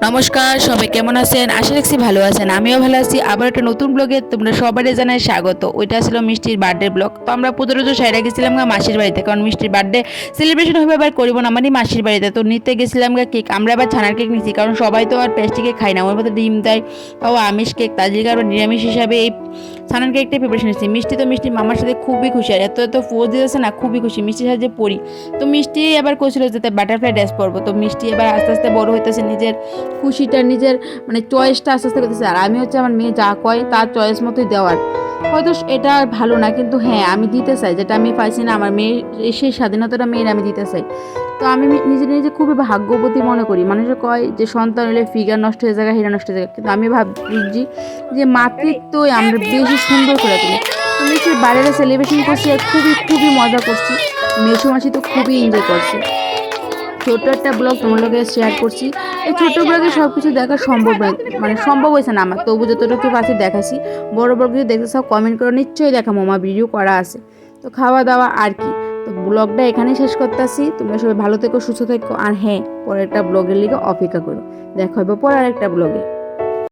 নমস্কার, সবাই কেমন আছেন? আশা রাখছি ভালো আছেন। আমিও ভালো আছি। আবার একটা নতুন ব্লগে তোমরা সবারই জানাই স্বাগত। ওইটা ছিল মিষ্টির বার্থডে ব্লগ। তো আমরা পুজো সাইরা গেছিলাম মাসির বাড়িতে, কারণ মিষ্টির বার্থডে সেলিব্রেশন হবে আবার করবো না আমারই মাসির বাড়িতে। তো নিতে গেছিলাম কেক। আমরা আবার ছানার কেক নিচ্ছি, কারণ সবাই তো আর পেস্ট্রি কেক খায় না, ওর মধ্যে ডিম দেয়। তাও আমিষ কেক, তাজিকে আবার নিরামিষ হিসাবে এই ছানার কেকটাই প্রিপারেশন নিচ্ছি। মিষ্টি মামার সাথে খুবই খুশি, আর এত এত ফোজ দিতেছে না, খুবই খুশি মিষ্টির সাথে পড়ি। তো মিষ্টি এবার কইছিল যাতে বাটারফ্লাই ড্রেস পরবো। তো মিষ্টি এবার আস্তে আস্তে বড় হইতেছে, নিজের খুশিটা, নিজের মানে চয়েসটা আস্তে আস্তে করতেছে। আর আমি হচ্ছে আমার মেয়ে যা কয় তার চয়েস মতোই দেওয়ার। হয়তো এটা ভালো না, কিন্তু হ্যাঁ আমি দিতে চাই, যেটা আমি পাইছি না আমার মেয়ের, সেই স্বাধীনতাটা মেয়ের আমি দিতে চাই। তো আমি নিজে খুবই ভাগ্যবতী মনে করি। মানুষে কয় যে সন্তান হলে ফিগার নষ্ট হয়ে যায়, হীরা নষ্ট হয়ে যায়, কিন্তু আমি বুঝছি যে মাতৃত্বই আমরা বেশি সুন্দর করে তুলি। তো মিষ্টির বাইরে সেলিব্রেশন করছি আর খুবই মজা করছি। মেসো মাসি তো খুবই এনজয় করছে। ছোট্ট একটা ব্লগ তোমার লোকে শেয়ার করছি। এই ছোট্ট ব্লগে সব কিছু দেখা সম্ভব নয়, মানে সম্ভব হয়েছে না আমার, তবু যতটুকু পাচ্ছি দেখাচ্ছি। বড় যদি দেখতে চাও কমেন্ট করে নিশ্চয়ই দেখা, মামা ভিডিও করা আছে। তো খাওয়া দাওয়া আর কি। তো ব্লগটা এখানেই শেষ করতেছি। তোমরা সবাই ভালো থেকো, সুস্থ থেকো, আর হ্যাঁ পরের একটা ব্লগের লিগে অপেক্ষা করো। দেখা হবে পরের একটা ব্লগে।